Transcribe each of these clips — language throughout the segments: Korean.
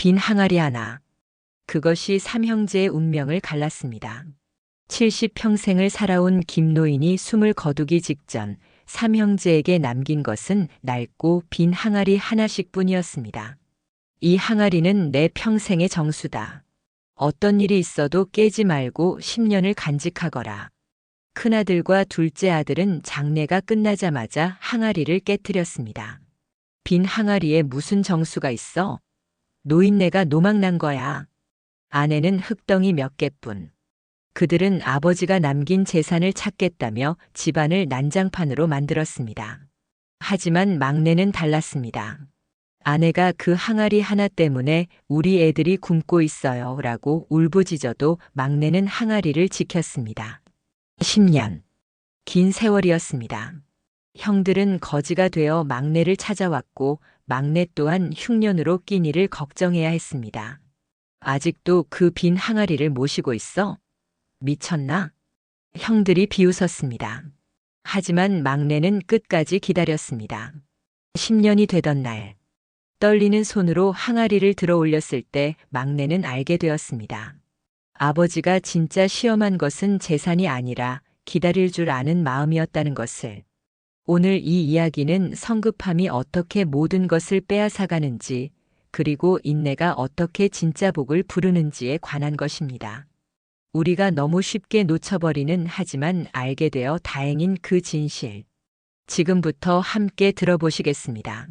빈 항아리 하나. 그것이 삼형제의 운명을 갈랐습니다. 70평생을 살아온 김노인이 숨을 거두기 직전 삼형제에게 남긴 것은 낡고 빈 항아리 하나씩 뿐이었습니다. 이 항아리는 내 평생의 정수다. 어떤 일이 있어도 깨지 말고 10년을 간직하거라. 큰아들과 둘째 아들은 장례가 끝나자마자 항아리를 깨뜨렸습니다. 빈 항아리에 무슨 정수가 있어? 노인네가 노망난 거야. 아내는 흙덩이 몇 개뿐. 그들은 아버지가 남긴 재산을 찾겠다며 집안을 난장판으로 만들었습니다. 하지만 막내는 달랐습니다. 아내가 그 항아리 하나 때문에 우리 애들이 굶고 있어요 라고 울부짖어도 막내는 항아리를 지켰습니다. 10년. 긴 세월이었습니다. 형들은 거지가 되어 막내를 찾아왔고 막내 또한 흉년으로 끼니를 걱정해야 했습니다. 아직도 그 빈 항아리를 모시고 있어? 미쳤나? 형들이 비웃었습니다. 하지만 막내는 끝까지 기다렸습니다. 10년이 되던 날, 떨리는 손으로 항아리를 들어 올렸을 때 막내는 알게 되었습니다. 아버지가 진짜 시험한 것은 재산이 아니라 기다릴 줄 아는 마음이었다는 것을. 오늘 이 이야기는 성급함이 어떻게 모든 것을 빼앗아가는지, 그리고 인내가 어떻게 진짜 복을 부르는지에 관한 것입니다. 우리가 너무 쉽게 놓쳐버리는 하지만 알게 되어 다행인 그 진실. 지금부터 함께 들어보시겠습니다.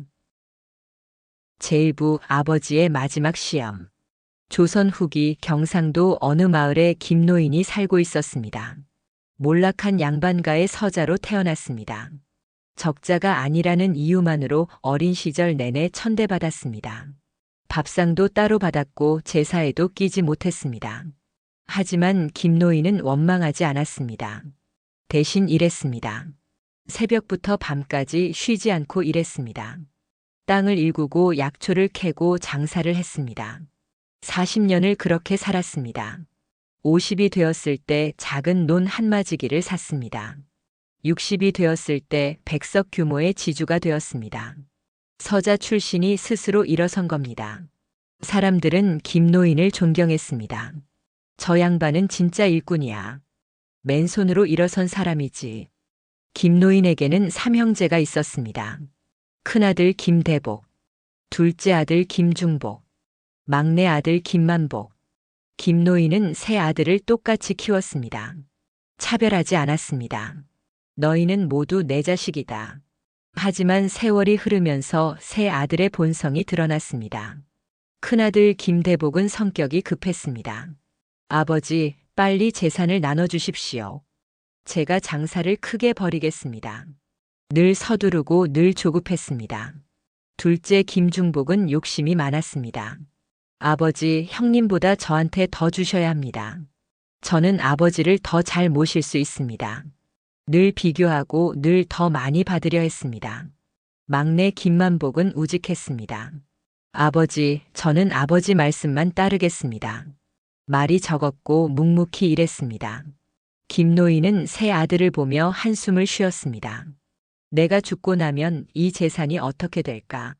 제1부 아버지의 마지막 시험. 조선 후기 경상도 어느 마을에 김노인이 살고 있었습니다. 몰락한 양반가의 서자로 태어났습니다. 적자가 아니라는 이유만으로 어린 시절 내내 천대받았습니다. 밥상도 따로 받았고 제사에도 끼지 못했습니다. 하지만 김노인은 원망하지 않았습니다. 대신 일했습니다. 새벽부터 밤까지 쉬지 않고 일했습니다. 땅을 일구고 약초를 캐고 장사를 했습니다. 40년을 그렇게 살았습니다. 50이 되었을 때 작은 논 한마지기를 샀습니다. 60이 되었을 때 백석 규모의 지주가 되었습니다. 서자 출신이 스스로 일어선 겁니다. 사람들은 김노인을 존경했습니다. 저 양반은 진짜 일꾼이야. 맨손으로 일어선 사람이지. 김노인에게는 삼형제가 있었습니다. 큰아들 김대복, 둘째 아들 김중복, 막내 아들 김만복. 김노인은 세 아들을 똑같이 키웠습니다. 차별하지 않았습니다. 너희는 모두 내 자식이다. 하지만 세월이 흐르면서 세 아들의 본성이 드러났습니다. 큰아들 김대복은 성격이 급했습니다. 아버지, 빨리 재산을 나눠주십시오. 제가 장사를 크게 벌이겠습니다. 늘 서두르고 늘 조급했습니다. 둘째 김중복은 욕심이 많았습니다. 아버지, 형님보다 저한테 더 주셔야 합니다. 저는 아버지를 더 잘 모실 수 있습니다. 늘 비교하고 늘 더 많이 받으려 했습니다. 막내 김만복은 우직했습니다. 아버지, 저는 아버지 말씀만 따르겠습니다. 말이 적었고 묵묵히 일했습니다. 김노인은 세 아들을 보며 한숨을 쉬었습니다. 내가 죽고 나면 이 재산이 어떻게 될까?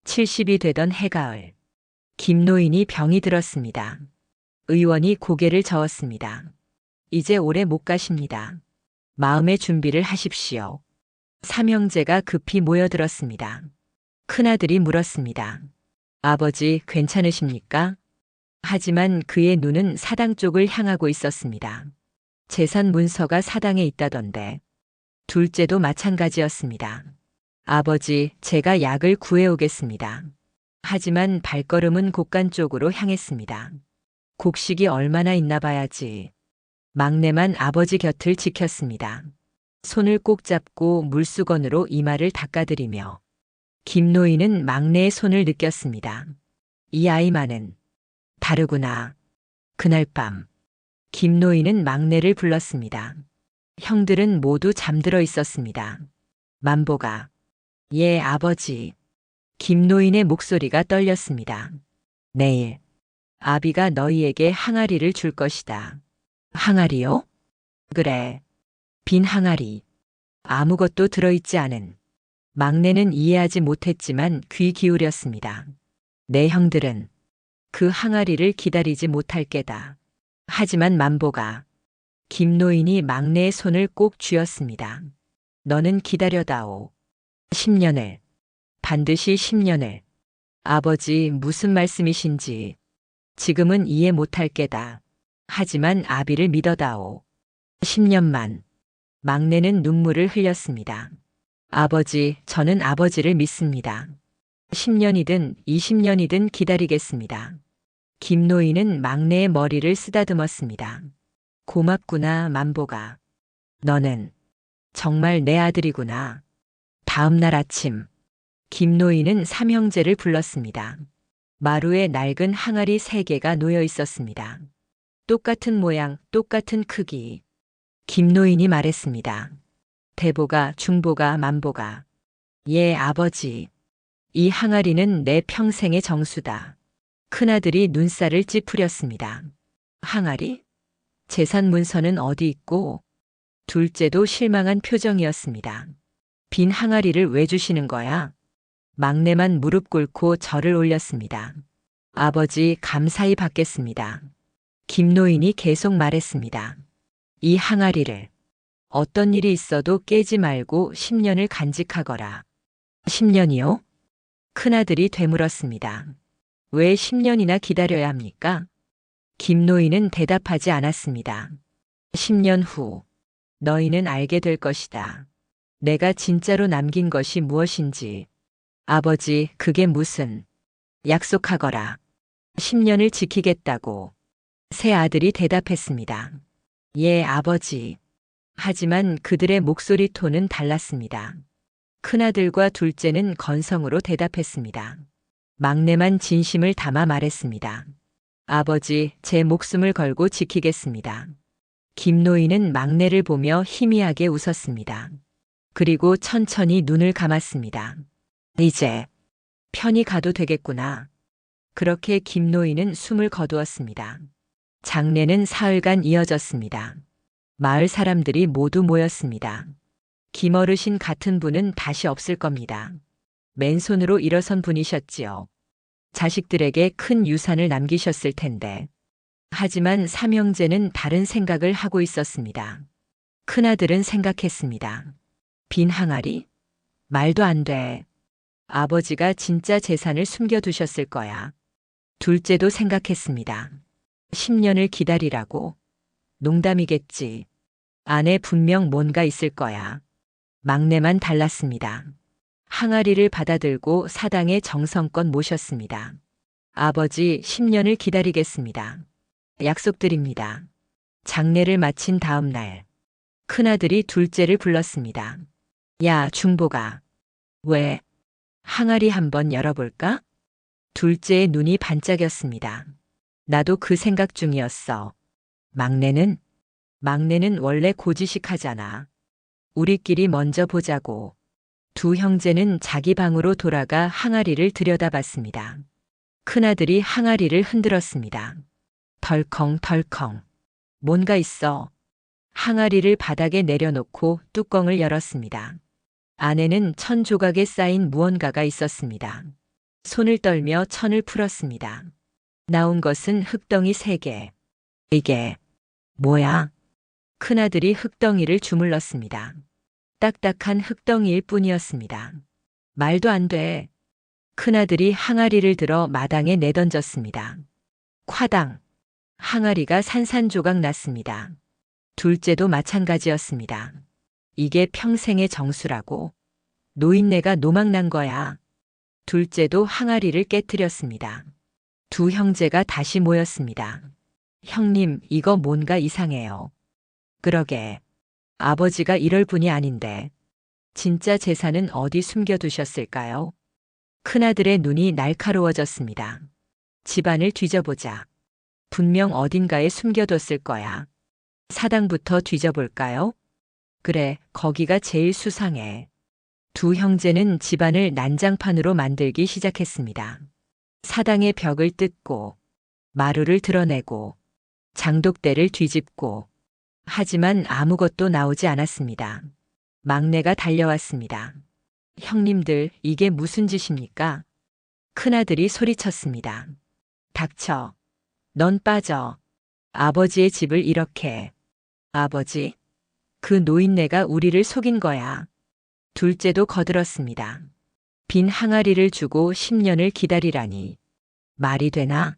70이 되던 해가을. 김노인이 병이 들었습니다. 의원이 고개를 저었습니다. 이제 오래 못 가십니다. 마음의 준비를 하십시오. 삼형제가 급히 모여들었습니다. 큰아들이 물었습니다. 아버지, 괜찮으십니까? 하지만 그의 눈은 사당 쪽을 향하고 있었습니다. 재산 문서가 사당에 있다던데. 둘째도 마찬가지였습니다. 아버지, 제가 약을 구해오겠습니다. 하지만 발걸음은 곡간 쪽으로 향했습니다. 곡식이 얼마나 있나 봐야지. 막내만 아버지 곁을 지켰습니다. 손을 꼭 잡고 물수건으로 이마를 닦아드리며. 김노인은 막내의 손을 느꼈습니다. 이 아이만은 다르구나. 그날 밤, 김노인은 막내를 불렀습니다. 형들은 모두 잠들어 있었습니다. 만보가, 예, 아버지. 김노인의 목소리가 떨렸습니다. 내일, 아비가 너희에게 항아리를 줄 것이다. 항아리요? 그래. 빈 항아리. 아무것도 들어있지 않은. 막내는 이해하지 못했지만 귀 기울였습니다. 내 형들은 그 항아리를 기다리지 못할 게다. 하지만 만보가 김노인이 막내의 손을 꼭 쥐었습니다. 너는 기다려다오. 10년을. 반드시 10년을. 아버지 무슨 말씀이신지 지금은 이해 못할 게다. 하지만 아비를 믿어다오. 10년만. 막내는 눈물을 흘렸습니다. 아버지, 저는 아버지를 믿습니다. 10년이든 20년이든 기다리겠습니다. 김노인은 막내의 머리를 쓰다듬었습니다. 고맙구나, 만보가. 너는 정말 내 아들이구나. 다음 날 아침, 김노인은 삼형제를 불렀습니다. 마루에 낡은 항아리 3개가 놓여 있었습니다. 똑같은 모양, 똑같은 크기. 김노인이 말했습니다. 대보가, 중보가, 만보가. 예, 아버지. 이 항아리는 내 평생의 정수다. 큰아들이 눈살을 찌푸렸습니다. 항아리? 재산 문서는 어디 있고? 둘째도 실망한 표정이었습니다. 빈 항아리를 왜 주시는 거야? 막내만 무릎 꿇고 절을 올렸습니다. 아버지, 감사히 받겠습니다. 김노인이 계속 말했습니다. 이 항아리를 어떤 일이 있어도 깨지 말고 10년을 간직하거라. 10년이요? 큰아들이 되물었습니다. 왜 10년이나 기다려야 합니까? 김노인은 대답하지 않았습니다. 10년 후 너희는 알게 될 것이다. 내가 진짜로 남긴 것이 무엇인지. 아버지, 그게 무슨. 약속하거라. 10년을 지키겠다고. 새 아들이 대답했습니다. 예, 아버지. 하지만 그들의 목소리 톤은 달랐습니다. 큰아들과 둘째는 건성으로 대답했습니다. 막내만 진심을 담아 말했습니다. 아버지, 제 목숨을 걸고 지키겠습니다. 김노인은 막내를 보며 희미하게 웃었습니다. 그리고 천천히 눈을 감았습니다. 이제 편히 가도 되겠구나. 그렇게 김노인은 숨을 거두었습니다. 장례는 사흘간 이어졌습니다. 마을 사람들이 모두 모였습니다. 김어르신 같은 분은 다시 없을 겁니다. 맨손으로 일어선 분이셨지요. 자식들에게 큰 유산을 남기셨을 텐데. 하지만 삼형제는 다른 생각을 하고 있었습니다. 큰아들은 생각했습니다. 빈 항아리? 말도 안 돼. 아버지가 진짜 재산을 숨겨두셨을 거야. 둘째도 생각했습니다. 10년을 기다리라고? 농담이겠지. 안에 분명 뭔가 있을 거야. 막내만 달랐습니다. 항아리를 받아들고 사당에 정성껏 모셨습니다. 아버지, 10년을 기다리겠습니다. 약속드립니다. 장례를 마친 다음 날, 큰아들이 둘째를 불렀습니다. 야, 중보가. 왜? 항아리 한번 열어볼까? 둘째의 눈이 반짝였습니다. 나도 그 생각 중이었어. 막내는 원래 고지식하잖아. 우리끼리 먼저 보자고. 두 형제는 자기 방으로 돌아가 항아리를 들여다봤습니다. 큰아들이 항아리를 흔들었습니다. 덜컹덜컹. 뭔가 있어. 항아리를 바닥에 내려놓고 뚜껑을 열었습니다. 안에는 1000조각에 쌓인 무언가가 있었습니다. 손을 떨며 천을 풀었습니다. 나온 것은 흙덩이 3개. 이게 뭐야? 큰아들이 흙덩이를 주물렀습니다. 딱딱한 흙덩이일 뿐이었습니다. 말도 안 돼. 큰아들이 항아리를 들어 마당에 내던졌습니다. 콰당. 항아리가 산산조각 났습니다. 둘째도 마찬가지였습니다. 이게 평생의 정수라고? 노인네가 노망난 거야. 둘째도 항아리를 깨뜨렸습니다. 두 형제가 다시 모였습니다. 형님, 이거 뭔가 이상해요. 그러게. 아버지가 이럴 분이 아닌데. 진짜 재산은 어디 숨겨두셨을까요? 큰아들의 눈이 날카로워졌습니다. 집안을 뒤져보자. 분명 어딘가에 숨겨뒀을 거야. 사당부터 뒤져볼까요? 그래, 거기가 제일 수상해. 두 형제는 집안을 난장판으로 만들기 시작했습니다. 사당의 벽을 뜯고, 마루를 드러내고, 장독대를 뒤집고, 하지만 아무것도 나오지 않았습니다. 막내가 달려왔습니다. 형님들, 이게 무슨 짓입니까? 큰아들이 소리쳤습니다. 닥쳐. 넌 빠져. 아버지의 집을 이렇게. 아버지, 그 노인네가 우리를 속인 거야. 둘째도 거들었습니다. 빈 항아리를 주고 10년을 기다리라니. 말이 되나?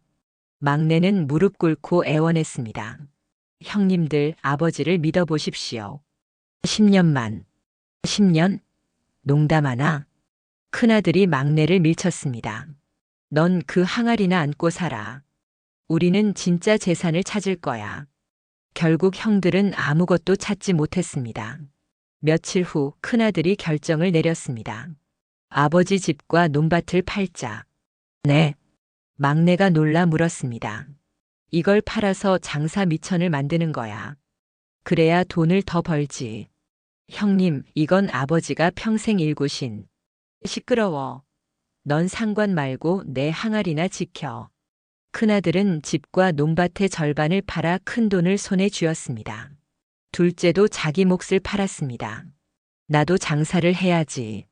막내는 무릎 꿇고 애원했습니다. 형님들, 아버지를 믿어보십시오. 10년만. 10년? 농담하나? 큰아들이 막내를 밀쳤습니다. 넌 그 항아리나 안고 살아. 우리는 진짜 재산을 찾을 거야. 결국 형들은 아무것도 찾지 못했습니다. 며칠 후 큰아들이 결정을 내렸습니다. 아버지 집과 논밭을 팔자. 네. 막내가 놀라 물었습니다. 이걸 팔아서 장사 미천을 만드는 거야. 그래야 돈을 더 벌지. 형님, 이건 아버지가 평생 일구신. 시끄러워. 넌 상관 말고 내 항아리나 지켜. 큰아들은 집과 논밭의 절반을 팔아 큰 돈을 손에 쥐었습니다. 둘째도 자기 몫을 팔았습니다. 나도 장사를 해야지.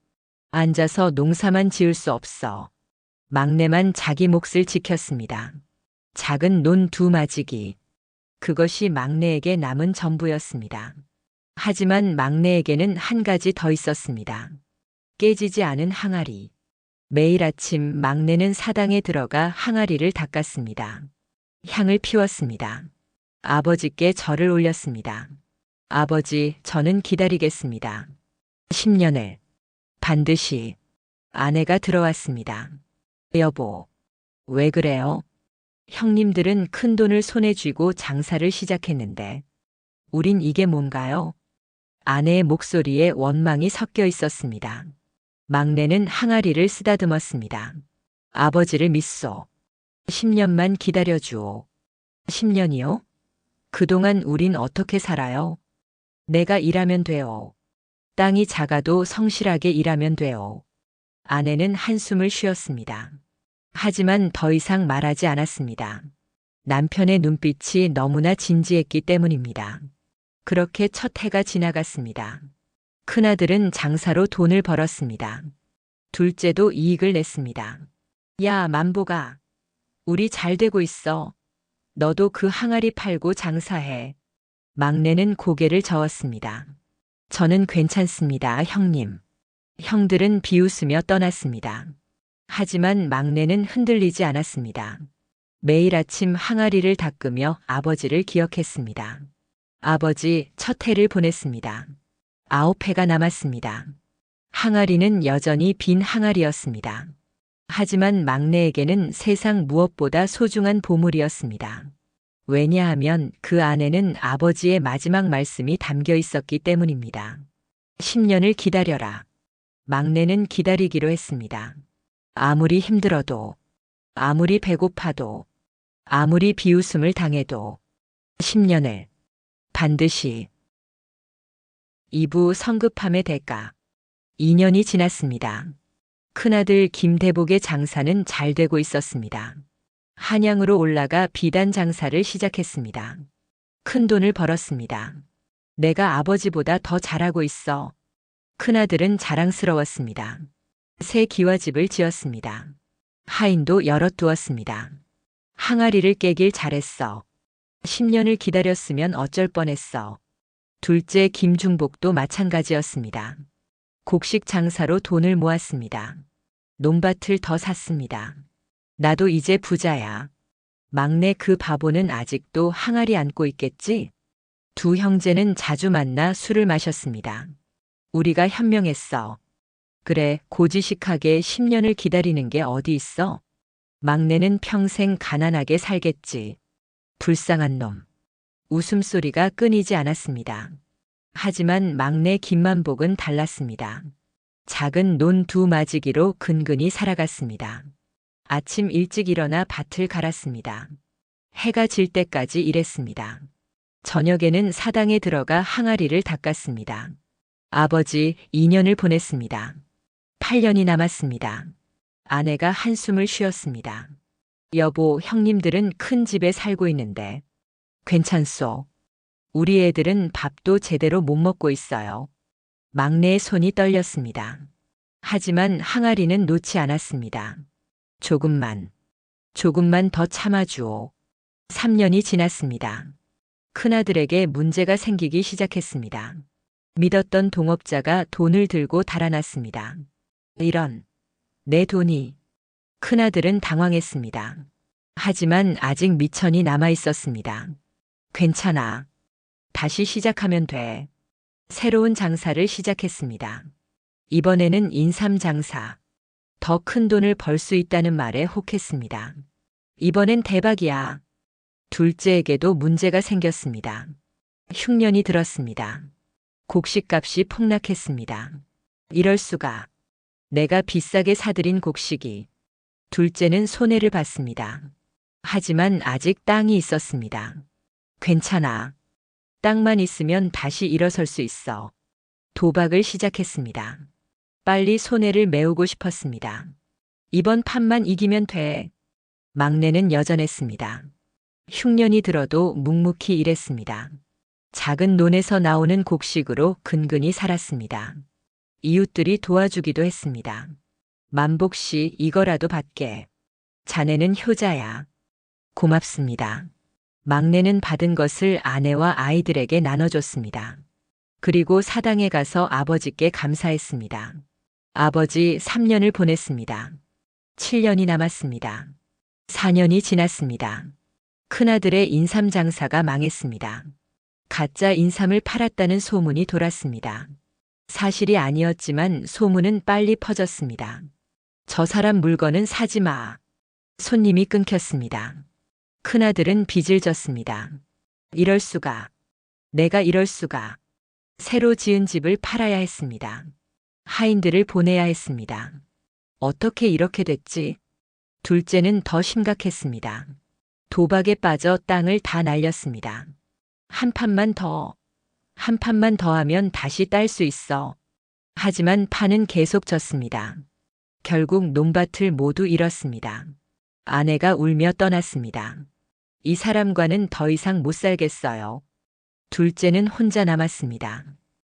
앉아서 농사만 지을 수 없어. 막내만 자기 몫을 지켰습니다. 작은 논 2마지기. 그것이 막내에게 남은 전부였습니다. 하지만 막내에게는 한 가지 더 있었습니다. 깨지지 않은 항아리. 매일 아침 막내는 사당에 들어가 항아리를 닦았습니다. 향을 피웠습니다. 아버지께 절을 올렸습니다. 아버지, 저는 기다리겠습니다. 10년을. 반드시. 아내가 들어왔습니다. 여보, 왜 그래요? 형님들은 큰 돈을 손에 쥐고 장사를 시작했는데, 우린 이게 뭔가요? 아내의 목소리에 원망이 섞여 있었습니다. 막내는 항아리를 쓰다듬었습니다. 아버지를 믿소. 10년만 기다려주오. 10년이요? 그동안 우린 어떻게 살아요? 내가 일하면 돼요. 땅이 작아도 성실하게 일하면 돼요. 아내는 한숨을 쉬었습니다. 하지만 더 이상 말하지 않았습니다. 남편의 눈빛이 너무나 진지했기 때문입니다. 그렇게 첫 해가 지나갔습니다. 큰아들은 장사로 돈을 벌었습니다. 둘째도 이익을 냈습니다. 야, 만보가. 우리 잘 되고 있어. 너도 그 항아리 팔고 장사해. 막내는 고개를 저었습니다. 저는 괜찮습니다, 형님. 형들은 비웃으며 떠났습니다. 하지만 막내는 흔들리지 않았습니다. 매일 아침 항아리를 닦으며 아버지를 기억했습니다. 아버지, 첫 해를 보냈습니다. 9해가 남았습니다. 항아리는 여전히 빈 항아리였습니다. 하지만 막내에게는 세상 무엇보다 소중한 보물이었습니다. 왜냐하면 그 안에는 아버지의 마지막 말씀이 담겨 있었기 때문입니다. 10년을 기다려라. 막내는 기다리기로 했습니다. 아무리 힘들어도, 아무리 배고파도, 아무리 비웃음을 당해도 10년을 반드시. 2부 성급함의 대가. 2년이 지났습니다. 큰아들 김대복의 장사는 잘 되고 있었습니다. 한양으로 올라가 비단 장사를 시작했습니다. 큰 돈을 벌었습니다. 내가 아버지보다 더 잘하고 있어. 큰아들은 자랑스러웠습니다. 새 기와집을 지었습니다. 하인도 열어두었습니다. 항아리를 깨길 잘했어. 10년을 기다렸으면 어쩔 뻔했어. 둘째 김중복도 마찬가지였습니다. 곡식 장사로 돈을 모았습니다. 논밭을 더 샀습니다. 나도 이제 부자야. 막내 그 바보는 아직도 항아리 안고 있겠지? 두 형제는 자주 만나 술을 마셨습니다. 우리가 현명했어. 그래, 고지식하게 10년을 기다리는 게 어디 있어? 막내는 평생 가난하게 살겠지. 불쌍한 놈. 웃음소리가 끊이지 않았습니다. 하지만 막내 김만복은 달랐습니다. 작은 논 2마지기로 근근히 살아갔습니다. 아침 일찍 일어나 밭을 갈았습니다. 해가 질 때까지 일했습니다. 저녁에는 사당에 들어가 항아리를 닦았습니다. 아버지, 2년을 보냈습니다. 8년이 남았습니다. 아내가 한숨을 쉬었습니다. 여보, 형님들은 큰 집에 살고 있는데 괜찮소. 우리 애들은 밥도 제대로 못 먹고 있어요. 막내의 손이 떨렸습니다. 하지만 항아리는 놓지 않았습니다. 조금만. 조금만 더 참아주오. 3년이 지났습니다. 큰아들에게 문제가 생기기 시작했습니다. 믿었던 동업자가 돈을 들고 달아났습니다. 이런, 내 돈이. 큰아들은 당황했습니다. 하지만 아직 미천이 남아 있었습니다. 괜찮아. 다시 시작하면 돼. 새로운 장사를 시작했습니다. 이번에는 인삼 장사. 더 큰 돈을 벌 수 있다는 말에 혹했습니다. 이번엔 대박이야. 둘째에게도 문제가 생겼습니다. 흉년이 들었습니다. 곡식값이 폭락했습니다. 이럴 수가. 내가 비싸게 사들인 곡식이. 둘째는 손해를 봤습니다. 하지만 아직 땅이 있었습니다. 괜찮아. 땅만 있으면 다시 일어설 수 있어. 도박을 시작했습니다. 빨리 손해를 메우고 싶었습니다. 이번 판만 이기면 돼. 막내는 여전했습니다. 흉년이 들어도 묵묵히 일했습니다. 작은 논에서 나오는 곡식으로 근근히 살았습니다. 이웃들이 도와주기도 했습니다. 만복씨 이거라도 받게. 자네는 효자야. 고맙습니다. 막내는 받은 것을 아내와 아이들에게 나눠줬습니다. 그리고 사당에 가서 아버지께 감사했습니다. 아버지 3년을 보냈습니다. 7년이 남았습니다. 4년이 지났습니다. 큰아들의 인삼 장사가 망했습니다. 가짜 인삼을 팔았다는 소문이 돌았습니다. 사실이 아니었지만 소문은 빨리 퍼졌습니다. 저 사람 물건은 사지 마. 손님이 끊겼습니다. 큰아들은 빚을 졌습니다. 이럴 수가. 내가 이럴 수가. 새로 지은 집을 팔아야 했습니다. 하인들을 보내야 했습니다. 어떻게 이렇게 됐지? 둘째는 더 심각했습니다. 도박에 빠져 땅을 다 날렸습니다. 한 판만 더 하면 다시 딸 수 있어. 하지만 판은 계속 졌습니다. 결국 논밭을 모두 잃었습니다. 아내가 울며 떠났습니다. 이 사람과는 더 이상 못 살겠어요. 둘째는 혼자 남았습니다.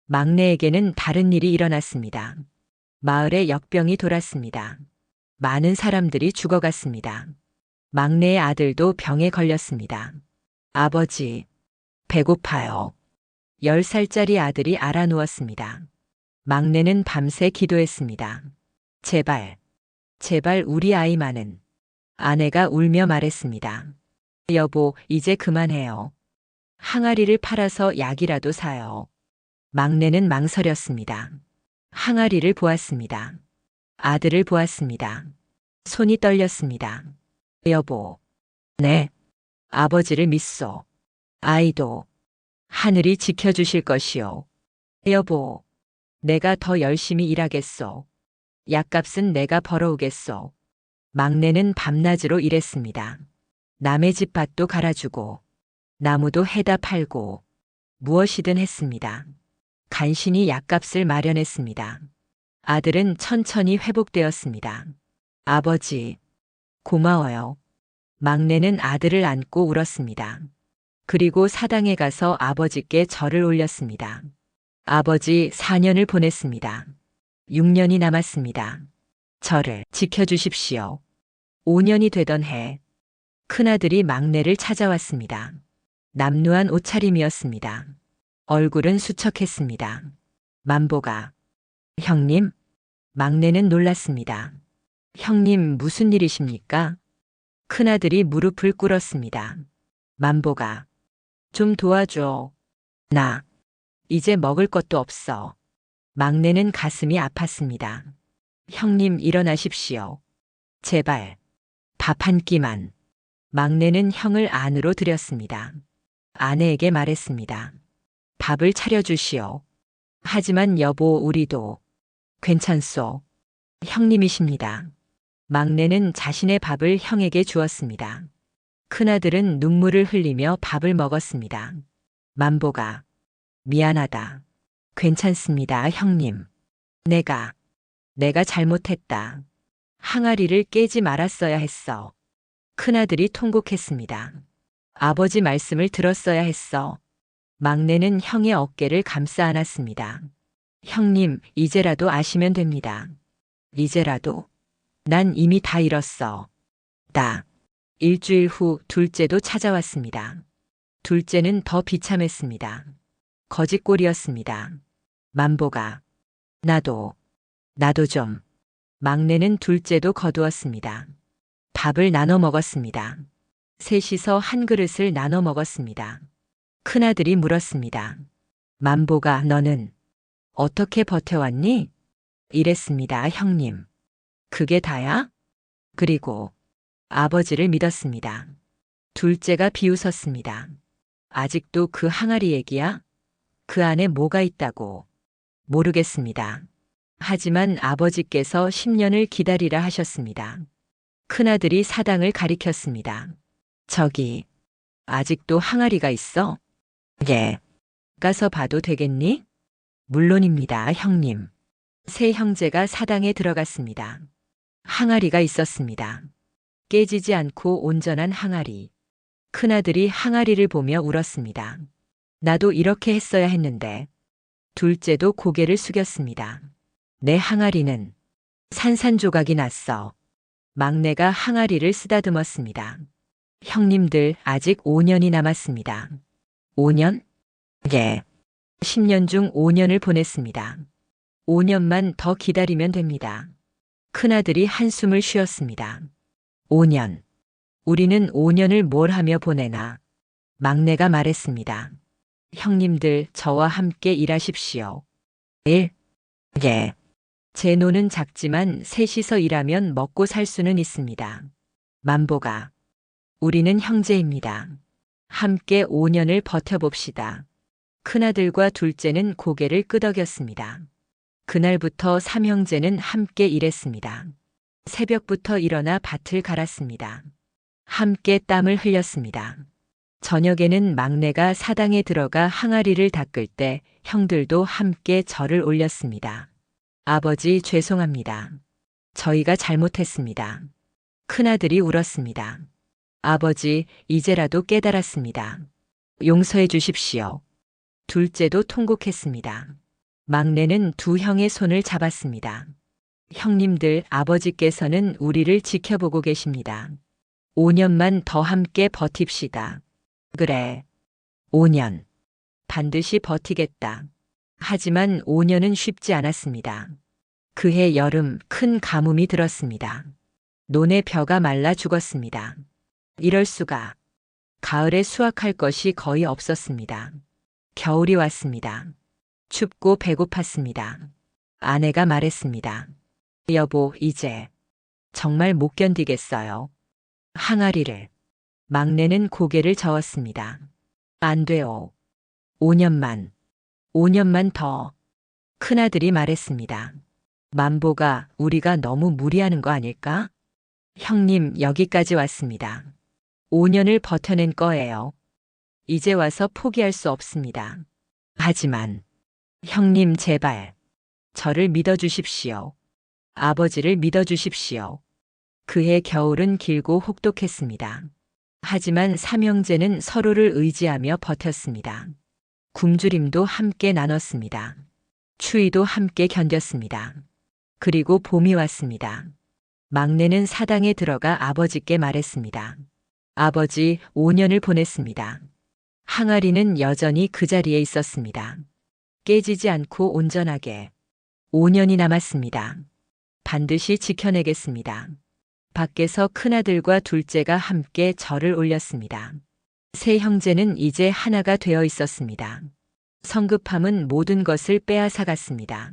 막내에게는 다른 일이 일어났습니다. 마을에 역병이 돌았습니다. 많은 사람들이 죽어갔습니다. 막내의 아들도 병에 걸렸습니다. 아버지, 배고파요. 10살짜리 아들이 알아누웠습니다. 막내는 밤새 기도했습니다. 제발, 제발 우리 아이만은. 아내가 울며 말했습니다. 여보, 이제 그만해요. 항아리를 팔아서 약이라도 사요. 막내는 망설였습니다. 항아리를 보았습니다. 아들을 보았습니다. 손이 떨렸습니다. 여보. 네. 아버지를 믿소. 아이도. 하늘이 지켜주실 것이요. 여보. 내가 더 열심히 일하겠소. 약값은 내가 벌어오겠소. 막내는 밤낮으로 일했습니다. 남의 집 밭도 갈아주고 나무도 해다 팔고 무엇이든 했습니다. 간신히 약값을 마련했습니다. 아들은 천천히 회복되었습니다. 아버지, 고마워요. 막내는 아들을 안고 울었습니다. 그리고 사당에 가서 아버지께 절을 올렸습니다. 아버지 4년을 보냈습니다. 6년이 남았습니다. 저를 지켜주십시오. 5년이 되던 해, 큰아들이 막내를 찾아왔습니다. 남루한 옷차림이었습니다. 얼굴은 수척했습니다. 만보가, 형님? 막내는 놀랐습니다. 형님 무슨 일이십니까? 큰아들이 무릎을 꿇었습니다. 만보가, 좀 도와줘. 나, 이제 먹을 것도 없어. 막내는 가슴이 아팠습니다. 형님 일어나십시오. 제발, 밥 한 끼만. 막내는 형을 안으로 들였습니다. 아내에게 말했습니다. 밥을 차려주시오. 하지만 여보, 우리도. 괜찮소. 형님이십니다. 막내는 자신의 밥을 형에게 주었습니다. 큰아들은 눈물을 흘리며 밥을 먹었습니다. 만보가, 미안하다. 괜찮습니다, 형님. 내가 잘못했다. 항아리를 깨지 말았어야 했어. 큰아들이 통곡했습니다. 아버지 말씀을 들었어야 했어. 막내는 형의 어깨를 감싸 안았습니다. 형님, 이제라도 아시면 됩니다. 이제라도. 난 이미 다 잃었어. 나 일주일 후 둘째도 찾아왔습니다. 둘째는 더 비참했습니다. 거짓골이었습니다. 만보가 나도 좀. 막내는 둘째도 거두었습니다. 밥을 나눠 먹었습니다. 셋이서 한 그릇을 나눠 먹었습니다. 큰아들이 물었습니다. 만보가 너는 어떻게 버텨왔니? 이랬습니다, 형님. 그게 다야? 그리고 아버지를 믿었습니다. 둘째가 비웃었습니다. 아직도 그 항아리 얘기야? 그 안에 뭐가 있다고? 모르겠습니다. 하지만 아버지께서 10년을 기다리라 하셨습니다. 큰아들이 사당을 가리켰습니다. 저기, 아직도 항아리가 있어? 예. 가서 봐도 되겠니? 물론입니다, 형님. 세 형제가 사당에 들어갔습니다. 항아리가 있었습니다. 깨지지 않고 온전한 항아리. 큰아들이 항아리를 보며 울었습니다. 나도 이렇게 했어야 했는데. 둘째도 고개를 숙였습니다. 내 항아리는 산산조각이 났어. 막내가 항아리를 쓰다듬었습니다. 형님들 아직 5년이 남았습니다. 5년? 예. 10년 중 5년을 보냈습니다. 5년만 더 기다리면 됩니다. 큰아들이 한숨을 쉬었습니다. 5년. 우리는 5년을 뭘 하며 보내나? 막내가 말했습니다. 형님들 저와 함께 일하십시오. 일? 예. 제 노는 작지만 셋이서 일하면 먹고 살 수는 있습니다. 만보가. 우리는 형제입니다. 함께 5년을 버텨봅시다. 큰아들과 둘째는 고개를 끄덕였습니다. 그날부터 삼형제는 함께 일했습니다. 새벽부터 일어나 밭을 갈았습니다. 함께 땀을 흘렸습니다. 저녁에는 막내가 사당에 들어가 항아리를 닦을 때 형들도 함께 절을 올렸습니다. 아버지 죄송합니다. 저희가 잘못했습니다. 큰아들이 울었습니다. 아버지 이제라도 깨달았습니다. 용서해 주십시오. 둘째도 통곡했습니다. 막내는 두 형의 손을 잡았습니다. 형님들 아버지께서는 우리를 지켜보고 계십니다. 5년만 더 함께 버팁시다. 그래. 5년. 반드시 버티겠다. 하지만 5년은 쉽지 않았습니다. 그해 여름 큰 가뭄이 들었습니다. 논의 벼가 말라 죽었습니다. 이럴 수가. 가을에 수확할 것이 거의 없었습니다. 겨울이 왔습니다. 춥고 배고팠습니다. 아내가 말했습니다. 여보, 이제 정말 못 견디겠어요. 항아리를. 막내는 고개를 저었습니다. 안 돼요. 5년만 더. 큰아들이 말했습니다. 만보가 우리가 너무 무리하는 거 아닐까? 형님 여기까지 왔습니다. 5년을 버텨낸 거예요. 이제 와서 포기할 수 없습니다. 하지만 형님 제발 저를 믿어주십시오. 아버지를 믿어주십시오. 그해 겨울은 길고 혹독했습니다. 하지만 삼형제는 서로를 의지하며 버텼습니다. 굶주림도 함께 나눴습니다. 추위도 함께 견뎠습니다. 그리고 봄이 왔습니다. 막내는 사당에 들어가 아버지께 말했습니다. 아버지, 5년을 보냈습니다. 항아리는 여전히 그 자리에 있었습니다. 깨지지 않고 온전하게. 5년이 남았습니다. 반드시 지켜내겠습니다. 밖에서 큰아들과 둘째가 함께 절을 올렸습니다. 세 형제는 이제 하나가 되어 있었습니다. 성급함은 모든 것을 빼앗아갔습니다.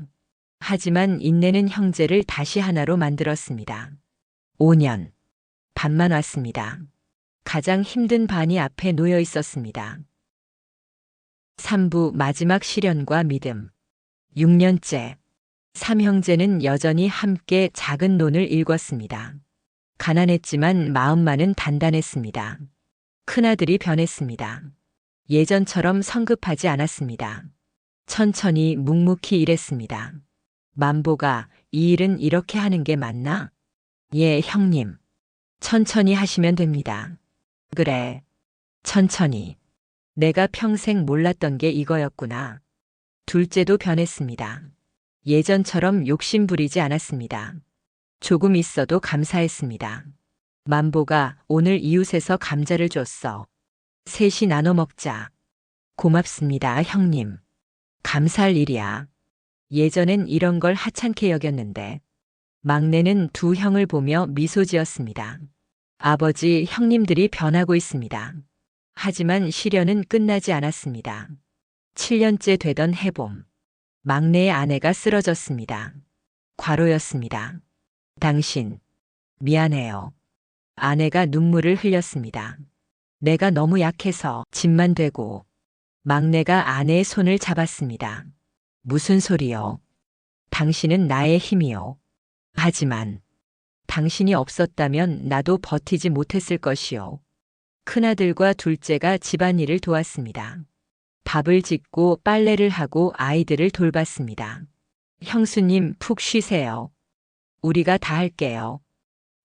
하지만 인내는 형제를 다시 하나로 만들었습니다. 5년. 반만 왔습니다. 가장 힘든 반이 앞에 놓여 있었습니다. 3부 마지막 시련과 믿음. 6년째. 삼형제는 여전히 함께 작은 논을 일궜습니다. 가난했지만 마음만은 단단했습니다. 큰아들이 변했습니다. 예전처럼 성급하지 않았습니다. 천천히 묵묵히 일했습니다. 만보가 이 일은 이렇게 하는 게 맞나? 예, 형님. 천천히 하시면 됩니다. 그래. 천천히. 내가 평생 몰랐던 게 이거였구나. 둘째도 변했습니다. 예전처럼 욕심 부리지 않았습니다. 조금 있어도 감사했습니다. 만보가 오늘 이웃에서 감자를 줬어. 셋이 나눠 먹자. 고맙습니다, 형님. 감사할 일이야. 예전엔 이런 걸 하찮게 여겼는데 막내는 두 형을 보며 미소 지었습니다. 아버지, 형님들이 변하고 있습니다. 하지만 시련은 끝나지 않았습니다. 7년째 되던 해봄, 막내의 아내가 쓰러졌습니다. 과로였습니다. 당신, 미안해요. 아내가 눈물을 흘렸습니다. 내가 너무 약해서 짐만 되고. 막내가 아내의 손을 잡았습니다. 무슨 소리요? 당신은 나의 힘이요. 하지만 당신이 없었다면 나도 버티지 못했을 것이요. 큰아들과 둘째가 집안일을 도왔습니다. 밥을 짓고 빨래를 하고 아이들을 돌봤습니다. 형수님, 푹 쉬세요. 우리가 다 할게요.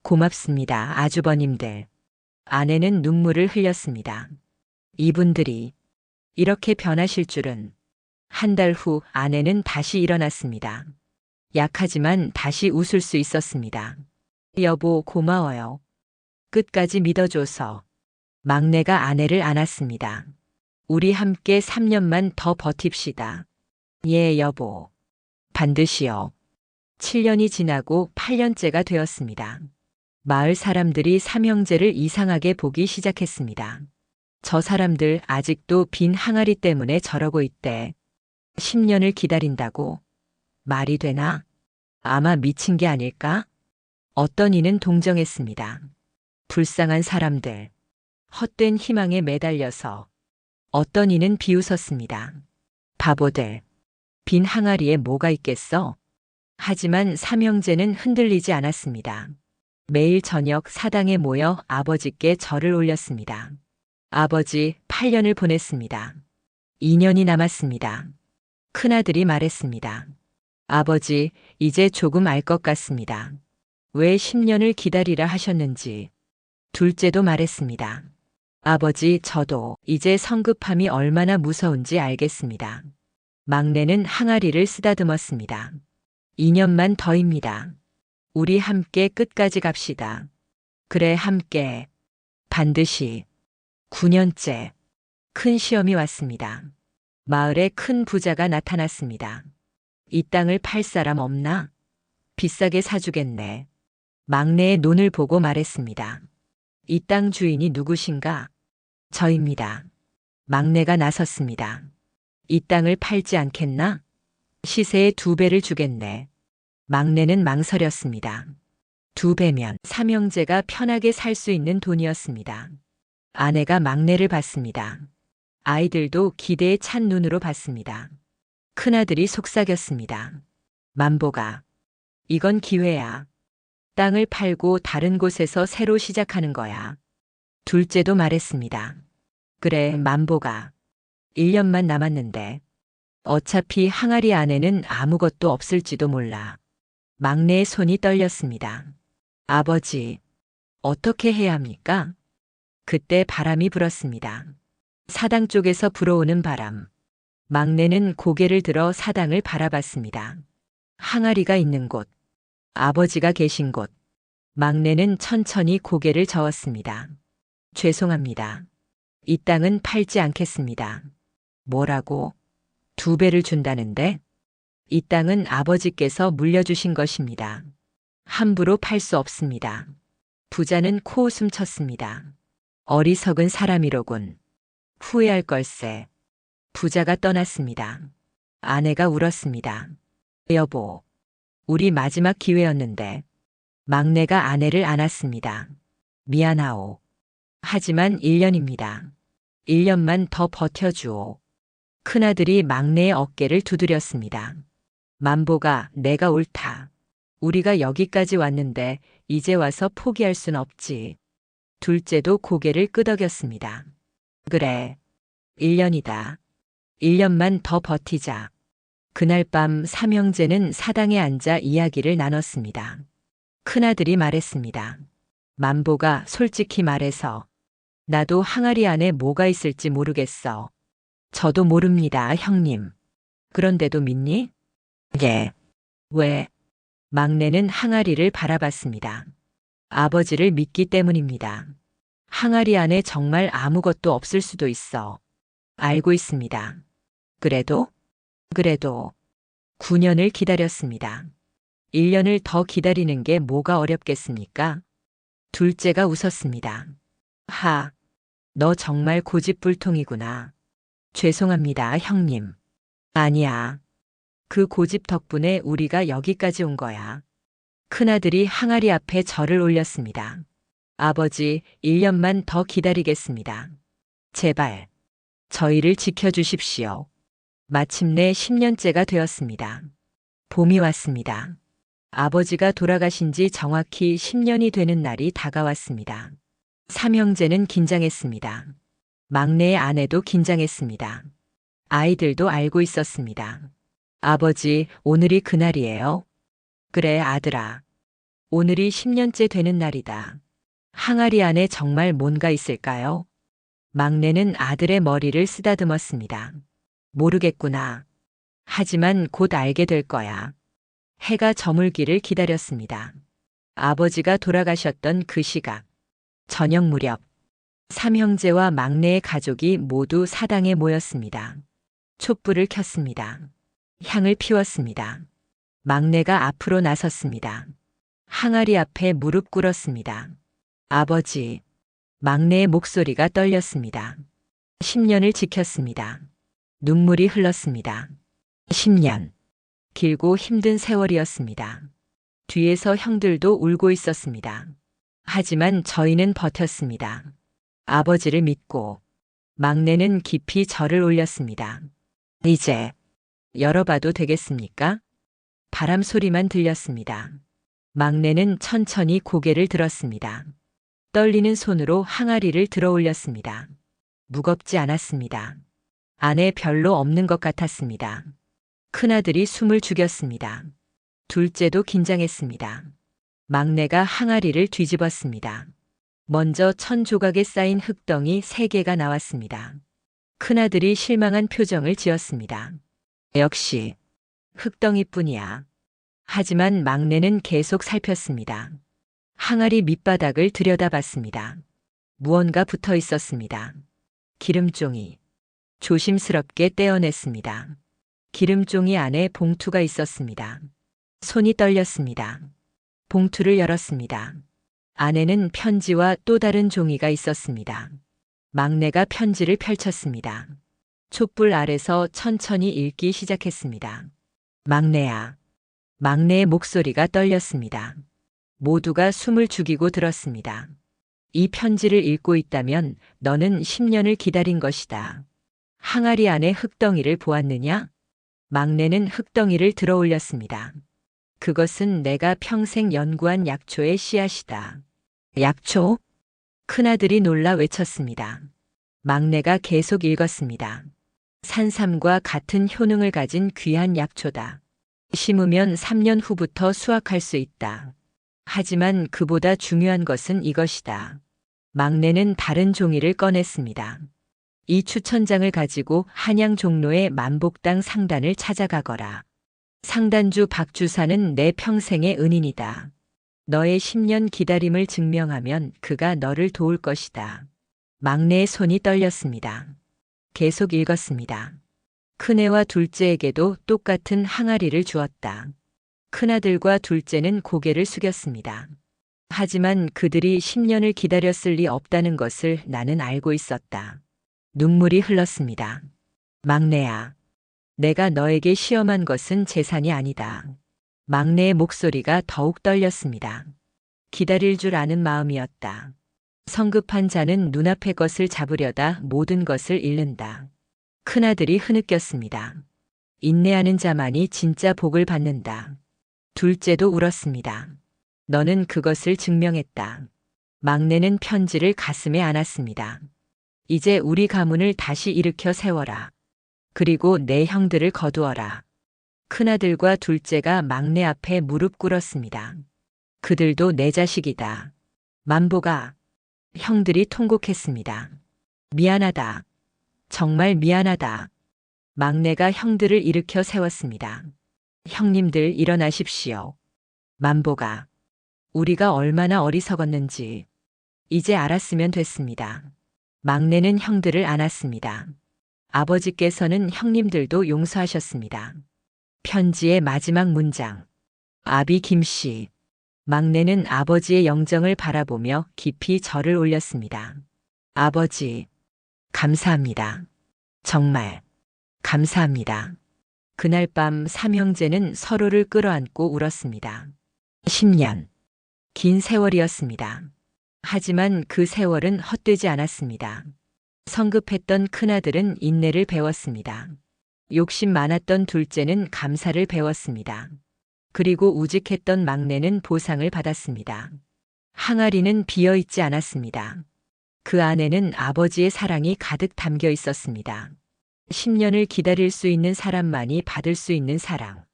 고맙습니다, 아주버님들. 아내는 눈물을 흘렸습니다. 이분들이 이렇게 변하실 줄은. 한 달 후 아내는 다시 일어났습니다. 약하지만 다시 웃을 수 있었습니다. 여보, 고마워요. 끝까지 믿어줘서. 막내가 아내를 안았습니다. 우리 함께 3년만 더 버팁시다. 예, 여보. 반드시요. 7년이 지나고 8년째가 되었습니다. 마을 사람들이 삼형제를 이상하게 보기 시작했습니다. 저 사람들 아직도 빈 항아리 때문에 저러고 있대. 10년을 기다린다고? 말이 되나? 아마 미친 게 아닐까? 어떤 이는 동정했습니다. 불쌍한 사람들. 헛된 희망에 매달려서. 어떤 이는 비웃었습니다. 바보들. 빈 항아리에 뭐가 있겠어? 하지만 삼형제는 흔들리지 않았습니다. 매일 저녁 사당에 모여 아버지께 절을 올렸습니다. 아버지, 8년을 보냈습니다. 2년이 남았습니다. 큰아들이 말했습니다. 아버지, 이제 조금 알 것 같습니다. 왜 10년을 기다리라 하셨는지. 둘째도 말했습니다. 아버지, 저도 이제 성급함이 얼마나 무서운지 알겠습니다. 막내는 항아리를 쓰다듬었습니다. 2년만 더입니다. 우리 함께 끝까지 갑시다. 그래, 함께. 반드시. 9년째. 큰 시험이 왔습니다. 마을에 큰 부자가 나타났습니다. 이 땅을 팔 사람 없나? 비싸게 사주겠네. 막내의 눈을 보고 말했습니다. 이 땅 주인이 누구신가? 저입니다. 막내가 나섰습니다. 이 땅을 팔지 않겠나? 시세의 2배를 주겠네. 막내는 망설였습니다. 2배면 삼형제가 편하게 살 수 있는 돈이었습니다. 아내가 막내를 봤습니다. 아이들도 기대에 찬 눈으로 봤습니다. 큰아들이 속삭였습니다. 만보가, 이건 기회야. 땅을 팔고 다른 곳에서 새로 시작하는 거야. 둘째도 말했습니다. 그래, 만보가. 1년만 남았는데. 어차피 항아리 안에는 아무것도 없을지도 몰라. 막내의 손이 떨렸습니다. 아버지, 어떻게 해야 합니까? 그때 바람이 불었습니다. 사당 쪽에서 불어오는 바람. 막내는 고개를 들어 사당을 바라봤습니다. 항아리가 있는 곳, 아버지가 계신 곳. 막내는 천천히 고개를 저었습니다. 죄송합니다. 이 땅은 팔지 않겠습니다. 뭐라고? 2배를 준다는데? 이 땅은 아버지께서 물려주신 것입니다. 함부로 팔 수 없습니다. 부자는 코웃음 쳤습니다. 어리석은 사람이로군. 후회할 걸세. 부자가 떠났습니다. 아내가 울었습니다. 여보, 우리 마지막 기회였는데. 막내가 아내를 안았습니다. 미안하오. 하지만 1년입니다. 1년만 더 버텨주오. 큰아들이 막내의 어깨를 두드렸습니다. 만보가, 내가 옳다. 우리가 여기까지 왔는데 이제 와서 포기할 순 없지. 둘째도 고개를 끄덕였습니다. 그래. 1년이다. 1년만 더 버티자. 그날 밤 삼형제는 사당에 앉아 이야기를 나눴습니다. 큰아들이 말했습니다. 만보가, 솔직히 말해서 나도 항아리 안에 뭐가 있을지 모르겠어. 저도 모릅니다, 형님. 그런데도 믿니? 예. 왜? 막내는 항아리를 바라봤습니다. 아버지를 믿기 때문입니다. 항아리 안에 정말 아무것도 없을 수도 있어. 알고 있습니다. 그래도 9년을 기다렸습니다. 1년을 더 기다리는 게 뭐가 어렵겠습니까? 둘째가 웃었습니다. 너 정말 고집불통이구나. 죄송합니다, 형님. 아니야. 그 고집 덕분에 우리가 여기까지 온 거야. 큰아들이 항아리 앞에 절을 올렸습니다. 아버지, 1년만 더 기다리겠습니다. 제발, 저희를 지켜주십시오. 마침내 10년째가 되었습니다. 봄이 왔습니다. 아버지가 돌아가신 지 정확히 10년이 되는 날이 다가왔습니다. 삼형제는 긴장했습니다. 막내의 아내도 긴장했습니다. 아이들도 알고 있었습니다. 아버지, 오늘이 그날이에요. 그래, 아들아. 오늘이 10년째 되는 날이다. 항아리 안에 정말 뭔가 있을까요? 막내는 아들의 머리를 쓰다듬었습니다. 모르겠구나. 하지만 곧 알게 될 거야. 해가 저물기를 기다렸습니다. 아버지가 돌아가셨던 그 시각. 저녁 무렵. 삼형제와 막내의 가족이 모두 사당에 모였습니다. 촛불을 켰습니다. 향을 피웠습니다. 막내가 앞으로 나섰습니다. 항아리 앞에 무릎 꿇었습니다. 아버지. 막내의 목소리가 떨렸습니다. 10년을 지켰습니다. 눈물이 흘렀습니다. 10년. 길고 힘든 세월이었습니다. 뒤에서 형들도 울고 있었습니다. 하지만 저희는 버텼습니다. 아버지를 믿고 막내는 깊이 절을 올렸습니다. 이제 열어봐도 되겠습니까? 바람 소리만 들렸습니다. 막내는 천천히 고개를 들었습니다. 떨리는 손으로 항아리를 들어 올렸습니다. 무겁지 않았습니다. 안에 별로 없는 것 같았습니다. 큰아들이 숨을 죽였습니다. 둘째도 긴장했습니다. 막내가 항아리를 뒤집었습니다. 먼저 1000조각에 쌓인 흙덩이 3개가 나왔습니다. 큰아들이 실망한 표정을 지었습니다. 역시 흙덩이뿐이야. 하지만 막내는 계속 살폈습니다. 항아리 밑바닥을 들여다봤습니다. 무언가 붙어 있었습니다. 기름종이. 조심스럽게 떼어냈습니다. 기름종이 안에 봉투가 있었습니다. 손이 떨렸습니다. 봉투를 열었습니다. 안에는 편지와 또 다른 종이가 있었습니다. 막내가 편지를 펼쳤습니다. 촛불 아래서 천천히 읽기 시작했습니다. 막내야. 막내의 목소리가 떨렸습니다. 모두가 숨을 죽이고 들었습니다. 이 편지를 읽고 있다면 너는 10년을 기다린 것이다. 항아리 안에 흙덩이를 보았느냐? 막내는 흙덩이를 들어 올렸습니다. 그것은 내가 평생 연구한 약초의 씨앗이다. 약초? 큰아들이 놀라 외쳤습니다. 막내가 계속 읽었습니다. 산삼과 같은 효능을 가진 귀한 약초다. 심으면 3년 후부터 수확할 수 있다. 하지만 그보다 중요한 것은 이것이다. 막내는 다른 종이를 꺼냈습니다. 이 추천장을 가지고 한양 종로의 만복당 상단을 찾아가거라. 상단주 박주사는 내 평생의 은인이다. 너의 10년 기다림을 증명하면 그가 너를 도울 것이다. 막내의 손이 떨렸습니다. 계속 읽었습니다. 큰애와 둘째에게도 똑같은 항아리를 주었다. 큰아들과 둘째는 고개를 숙였습니다. 하지만 그들이 10년을 기다렸을 리 없다는 것을 나는 알고 있었다. 눈물이 흘렀습니다. 막내야, 내가 너에게 시험한 것은 재산이 아니다. 막내의 목소리가 더욱 떨렸습니다. 기다릴 줄 아는 마음이었다. 성급한 자는 눈앞의 것을 잡으려다 모든 것을 잃는다. 큰아들이 흐느꼈습니다. 인내하는 자만이 진짜 복을 받는다. 둘째도 울었습니다. 너는 그것을 증명했다. 막내는 편지를 가슴에 안았습니다. 이제 우리 가문을 다시 일으켜 세워라. 그리고 내 형들을 거두어라. 큰아들과 둘째가 막내 앞에 무릎 꿇었습니다. 그들도 내 자식이다. 만보가. 형들이 통곡했습니다. 미안하다. 정말 미안하다. 막내가 형들을 일으켜 세웠습니다. 형님들 일어나십시오. 만보가. 우리가 얼마나 어리석었는지 이제 알았으면 됐습니다. 막내는 형들을 안았습니다. 아버지께서는 형님들도 용서하셨습니다. 편지의 마지막 문장. 아비 김씨. 막내는 아버지의 영정을 바라보며 깊이 절을 올렸습니다. 아버지, 감사합니다. 정말 감사합니다. 그날 밤 삼형제는 서로를 끌어안고 울었습니다. 10년. 긴 세월이었습니다. 하지만 그 세월은 헛되지 않았습니다. 성급했던 큰아들은 인내를 배웠습니다. 욕심 많았던 둘째는 감사를 배웠습니다. 그리고 우직했던 막내는 보상을 받았습니다. 항아리는 비어있지 않았습니다. 그 안에는 아버지의 사랑이 가득 담겨 있었습니다. 10년을 기다릴 수 있는 사람만이 받을 수 있는 사랑.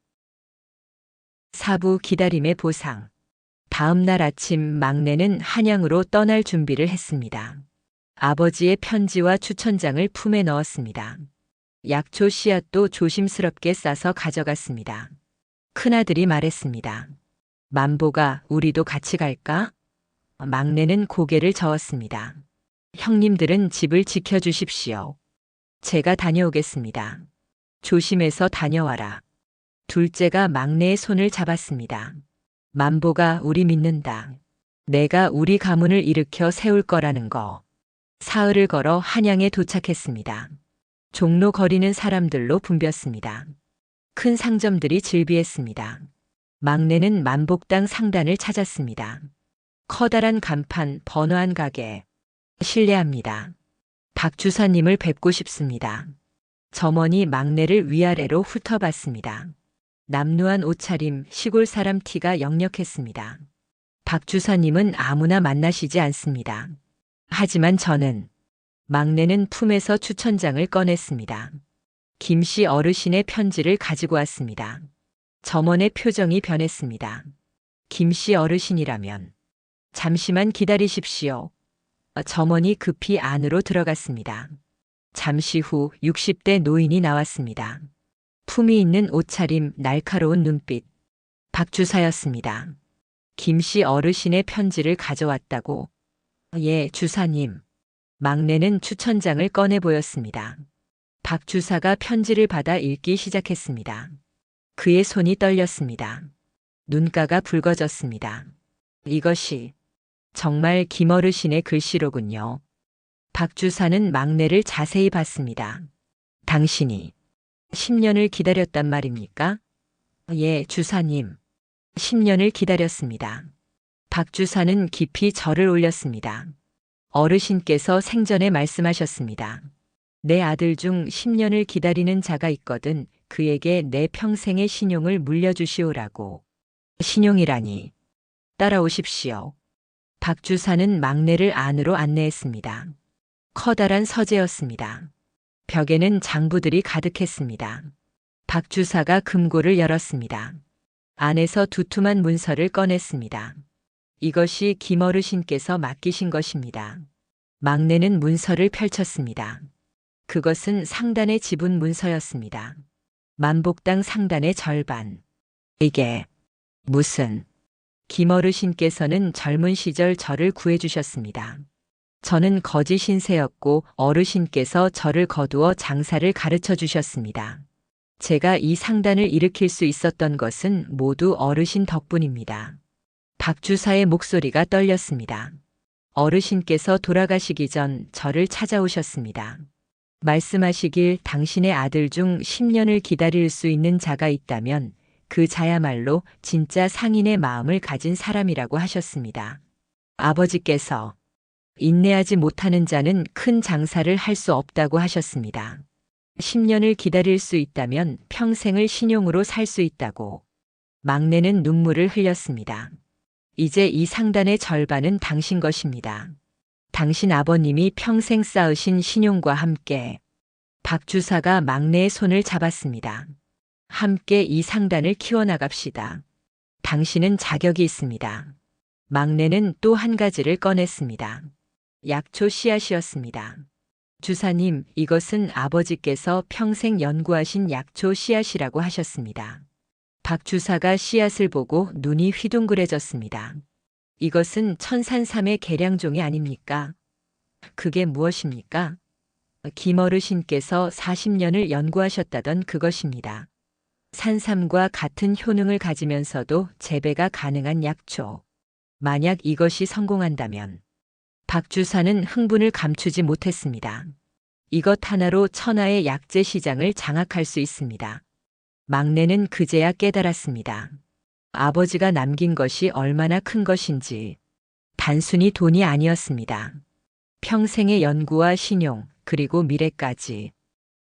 사부 기다림의 보상. 다음 날 아침 막내는 한양으로 떠날 준비를 했습니다. 아버지의 편지와 추천장을 품에 넣었습니다. 약초 씨앗도 조심스럽게 싸서 가져갔습니다. 큰아들이 말했습니다. 만보가 우리도 같이 갈까? 막내는 고개를 저었습니다. 형님들은 집을 지켜주십시오. 제가 다녀오겠습니다. 조심해서 다녀와라. 둘째가 막내의 손을 잡았습니다. 만보가 우리 믿는다. 내가 우리 가문을 일으켜 세울 거라는 거. 사흘을 걸어 한양에 도착했습니다. 종로 거리는 사람들로 붐볐습니다. 큰 상점들이 즐비했습니다. 막내는 만복당 상단을 찾았습니다. 커다란 간판, 번화한 가게. 실례합니다. 박 주사님을 뵙고 싶습니다. 점원이 막내를 위아래로 훑어봤습니다. 남루한 옷차림, 시골 사람 티가 역력했습니다. 박 주사님은 아무나 만나시지 않습니다. 하지만 저는. 막내는 품에서 추천장을 꺼냈습니다. 김씨 어르신의 편지를 가지고 왔습니다. 점원의 표정이 변했습니다. 김씨 어르신이라면. 잠시만 기다리십시오. 점원이 급히 안으로 들어갔습니다. 잠시 후 60대 노인이 나왔습니다. 품이 있는 옷차림, 날카로운 눈빛. 박주사였습니다. 김씨 어르신의 편지를 가져왔다고. 예, 주사님. 막내는 추천장을 꺼내 보였습니다. 박 주사가 편지를 받아 읽기 시작했습니다. 그의 손이 떨렸습니다. 눈가가 붉어졌습니다. 이것이 정말 김어르신의 글씨로군요. 박 주사는 막내를 자세히 봤습니다. 당신이 10년을 기다렸단 말입니까? 예, 주사님. 10년을 기다렸습니다. 박 주사는 깊이 절을 올렸습니다. 어르신께서 생전에 말씀하셨습니다. 내 아들 중 10년을 기다리는 자가 있거든 그에게 내 평생의 신용을 물려주시오라고. 신용이라니. 따라오십시오. 박 주사는 막내를 안으로 안내했습니다. 커다란 서재였습니다. 벽에는 장부들이 가득했습니다. 박 주사가 금고를 열었습니다. 안에서 두툼한 문서를 꺼냈습니다. 이것이 김어르신께서 맡기신 것입니다. 막내는 문서를 펼쳤습니다. 그것은 상단의 지분 문서였습니다. 만복당 상단의 절반. 이게 무슨... 김어르신께서는 젊은 시절 저를 구해주셨습니다. 저는 거지 신세였고 어르신께서 저를 거두어 장사를 가르쳐 주셨습니다. 제가 이 상단을 일으킬 수 있었던 것은 모두 어르신 덕분입니다. 박 주사의 목소리가 떨렸습니다. 어르신께서 돌아가시기 전 저를 찾아오셨습니다. 말씀하시길 당신의 아들 중 10년을 기다릴 수 있는 자가 있다면 그 자야말로 진짜 상인의 마음을 가진 사람이라고 하셨습니다. 아버지께서 인내하지 못하는 자는 큰 장사를 할 수 없다고 하셨습니다. 10년을 기다릴 수 있다면 평생을 신용으로 살 수 있다고. 막내는 눈물을 흘렸습니다. 이제 이 상단의 절반은 당신 것입니다. 당신 아버님이 평생 쌓으신 신용과 함께. 박 주사가 막내의 손을 잡았습니다. 함께 이 상단을 키워나갑시다. 당신은 자격이 있습니다. 막내는 또 한 가지를 꺼냈습니다. 약초 씨앗이었습니다. 주사님, 이것은 아버지께서 평생 연구하신 약초 씨앗이라고 하셨습니다. 박 주사가 씨앗을 보고 눈이 휘둥그레졌습니다. 이것은 천산삼의 계량종이 아닙니까? 그게 무엇입니까? 김어르신께서 40년을 연구하셨다던 그것입니다. 산삼과 같은 효능을 가지면서도 재배가 가능한 약초. 만약 이것이 성공한다면 박 주사는 흥분을 감추지 못했습니다. 이것 하나로 천하의 약재 시장을 장악할 수 있습니다. 막내는 그제야 깨달았습니다. 아버지가 남긴 것이 얼마나 큰 것인지. 단순히 돈이 아니었습니다. 평생의 연구와 신용, 그리고 미래까지.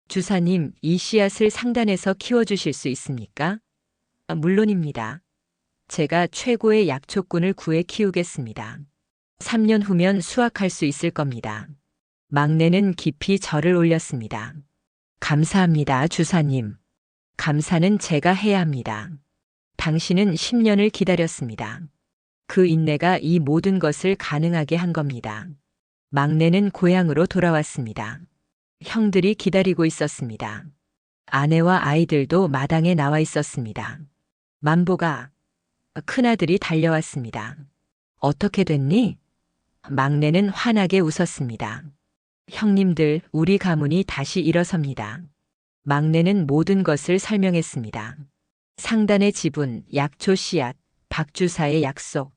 주사님, 이 씨앗을 상단에서 키워주실 수 있습니까? 물론입니다. 제가 최고의 약초꾼을 구해 키우겠습니다. 3년 후면 수확할 수 있을 겁니다. 막내는 깊이 절을 올렸습니다. 감사합니다, 주사님. 감사는 제가 해야 합니다. 당신은 10년을 기다렸습니다. 그 인내가 이 모든 것을 가능하게 한 겁니다. 막내는 고향으로 돌아왔습니다. 형들이 기다리고 있었습니다. 아내와 아이들도 마당에 나와 있었습니다. 만보가, 큰아들이 달려왔습니다. 어떻게 됐니? 막내는 환하게 웃었습니다. 형님들, 우리 가문이 다시 일어섭니다. 막내는 모든 것을 설명했습니다. 상단의 지분, 약초 씨앗, 박주사의 약속.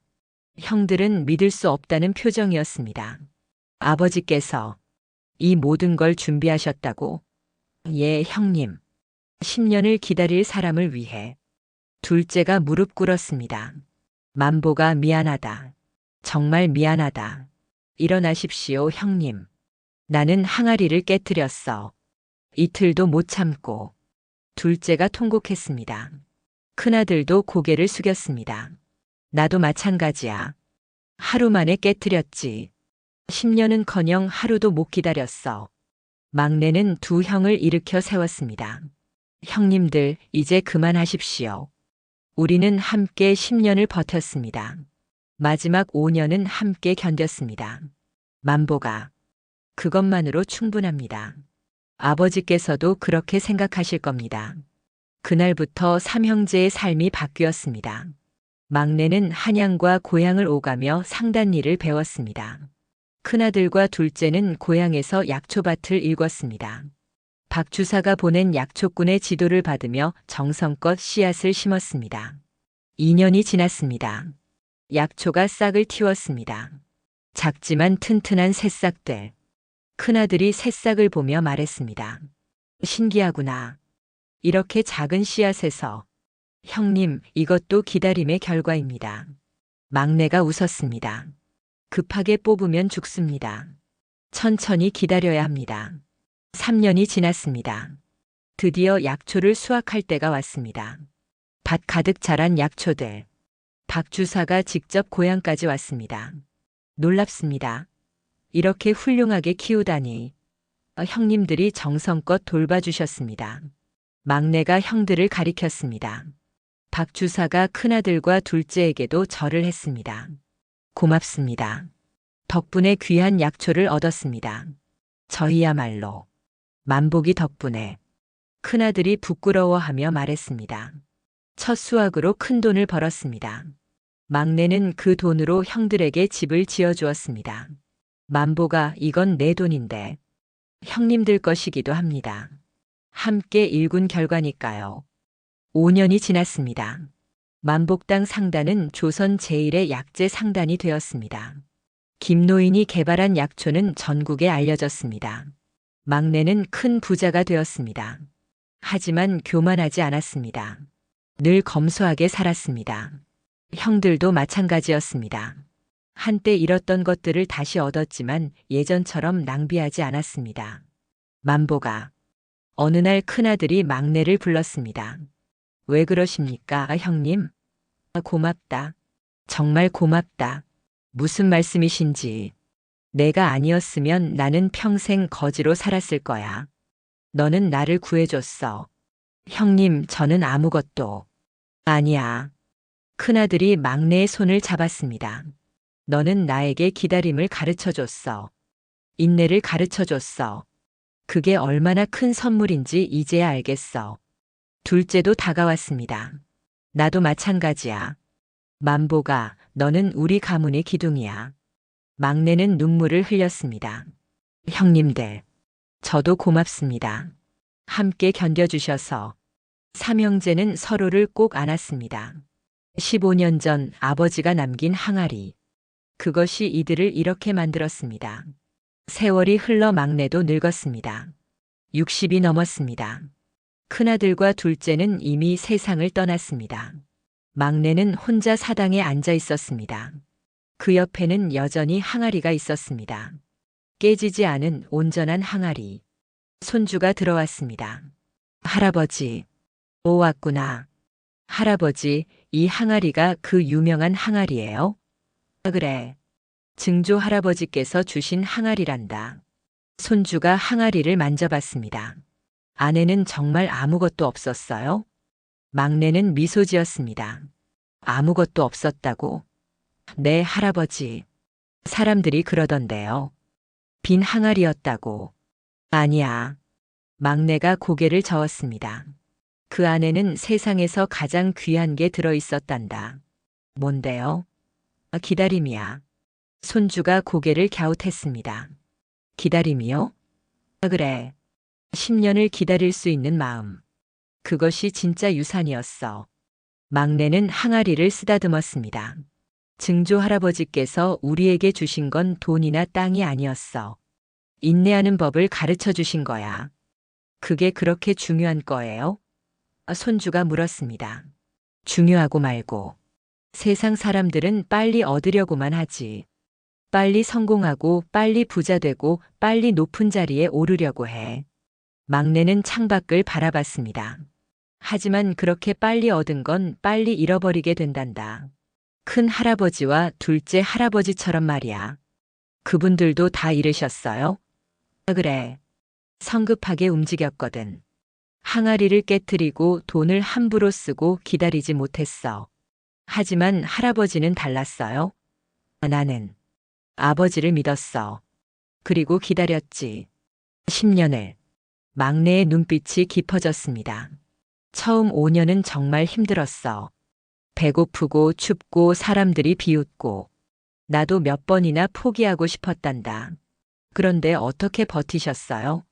형들은 믿을 수 없다는 표정이었습니다. 아버지께서 이 모든 걸 준비하셨다고? 예, 형님. 10년을 기다릴 사람을 위해. 둘째가 무릎 꿇었습니다. 만보가 미안하다. 정말 미안하다. 일어나십시오, 형님. 나는 항아리를 깨뜨렸어. 이틀도 못 참고. 둘째가 통곡했습니다. 큰아들도 고개를 숙였습니다. 나도 마찬가지야. 하루 만에 깨뜨렸지. 10년은커녕 하루도 못 기다렸어. 막내는 두 형을 일으켜 세웠습니다. 형님들, 이제 그만하십시오. 우리는 함께 10년을 버텼습니다. 마지막 5년은 함께 견뎠습니다. 만보가, 그것만으로 충분합니다. 아버지께서도 그렇게 생각하실 겁니다. 그날부터 삼형제의 삶이 바뀌었습니다. 막내는 한양과 고향을 오가며 상단 일을 배웠습니다. 큰아들과 둘째는 고향에서 약초밭을 일궜습니다. 박 주사가 보낸 약초꾼의 지도를 받으며 정성껏 씨앗을 심었습니다. 2년이 지났습니다. 약초가 싹을 틔웠습니다. 작지만 튼튼한 새싹들. 큰아들이 새싹을 보며 말했습니다. 신기하구나. 이렇게 작은 씨앗에서. 형님, 이것도 기다림의 결과입니다. 막내가 웃었습니다. 급하게 뽑으면 죽습니다. 천천히 기다려야 합니다. 3년이 지났습니다. 드디어 약초를 수확할 때가 왔습니다. 밭 가득 자란 약초들. 박 주사가 직접 고향까지 왔습니다. 놀랍습니다. 이렇게 훌륭하게 키우다니. 형님들이 정성껏 돌봐주셨습니다. 막내가 형들을 가리켰습니다. 박 주사가 큰아들과 둘째에게도 절을 했습니다. 고맙습니다. 덕분에 귀한 약초를 얻었습니다. 저희야말로. 만보기 덕분에. 큰아들이 부끄러워하며 말했습니다. 첫 수확으로 큰 돈을 벌었습니다. 막내는 그 돈으로 형들에게 집을 지어주었습니다. 만보가, 이건 내 돈인데. 형님들 것이기도 합니다. 함께 일군 결과니까요. 5년이 지났습니다. 만복당 상단은 조선 제1의 약재 상단이 되었습니다. 김노인이 개발한 약초는 전국에 알려졌습니다. 막내는 큰 부자가 되었습니다. 하지만 교만하지 않았습니다. 늘 검소하게 살았습니다. 형들도 마찬가지였습니다. 한때 잃었던 것들을 다시 얻었지만 예전처럼 낭비하지 않았습니다. 만보가, 어느 날 큰아들이 막내를 불렀습니다. 왜 그러십니까, 형님? 고맙다. 정말 고맙다. 무슨 말씀이신지. 내가 아니었으면 나는 평생 거지로 살았을 거야. 너는 나를 구해줬어. 형님, 저는 아무것도. 아니야. 큰아들이 막내의 손을 잡았습니다. 너는 나에게 기다림을 가르쳐줬어. 인내를 가르쳐줬어. 그게 얼마나 큰 선물인지 이제야 알겠어. 둘째도 다가왔습니다. 나도 마찬가지야. 만보가 너는 우리 가문의 기둥이야. 막내는 눈물을 흘렸습니다. 형님들, 저도 고맙습니다. 함께 견뎌주셔서. 삼형제는 서로를 꼭 안았습니다. 15년 전 아버지가 남긴 항아리. 그것이 이들을 이렇게 만들었습니다. 세월이 흘러 막내도 늙었습니다. 60이 넘었습니다. 큰아들과 둘째는 이미 세상을 떠났습니다. 막내는 혼자 사당에 앉아 있었습니다. 그 옆에는 여전히 항아리가 있었습니다. 깨지지 않은 온전한 항아리. 손주가 들어왔습니다. 할아버지, 오 왔구나. 할아버지, 이 항아리가 그 유명한 항아리예요? 그래. 증조 할아버지께서 주신 항아리란다. 손주가 항아리를 만져봤습니다. 안에는 정말 아무것도 없었어요? 막내는 미소 지었습니다. 아무것도 없었다고? 네, 할아버지. 사람들이 그러던데요. 빈 항아리였다고. 아니야. 막내가 고개를 저었습니다. 그 안에는 세상에서 가장 귀한 게 들어 있었단다. 뭔데요? 기다림이야. 손주가 고개를 갸웃했습니다. 기다림이요? 그래. 10년을 기다릴 수 있는 마음. 그것이 진짜 유산이었어. 막내는 항아리를 쓰다듬었습니다. 증조 할아버지께서 우리에게 주신 건 돈이나 땅이 아니었어. 인내하는 법을 가르쳐 주신 거야. 그게 그렇게 중요한 거예요? 손주가 물었습니다. 중요하고 말고. 세상 사람들은 빨리 얻으려고만 하지. 빨리 성공하고 빨리 부자 되고 빨리 높은 자리에 오르려고 해. 막내는 창밖을 바라봤습니다. 하지만 그렇게 빨리 얻은 건 빨리 잃어버리게 된단다. 큰 할아버지와 둘째 할아버지처럼 말이야. 그분들도 다 잃으셨어요? 그래. 성급하게 움직였거든. 항아리를 깨트리고 돈을 함부로 쓰고 기다리지 못했어. 하지만 할아버지는 달랐어요. 나는 아버지를 믿었어. 그리고 기다렸지. 10년을. 막내의 눈빛이 깊어졌습니다. 처음 5년은 정말 힘들었어. 배고프고 춥고 사람들이 비웃고. 나도 몇 번이나 포기하고 싶었단다. 그런데 어떻게 버티셨어요?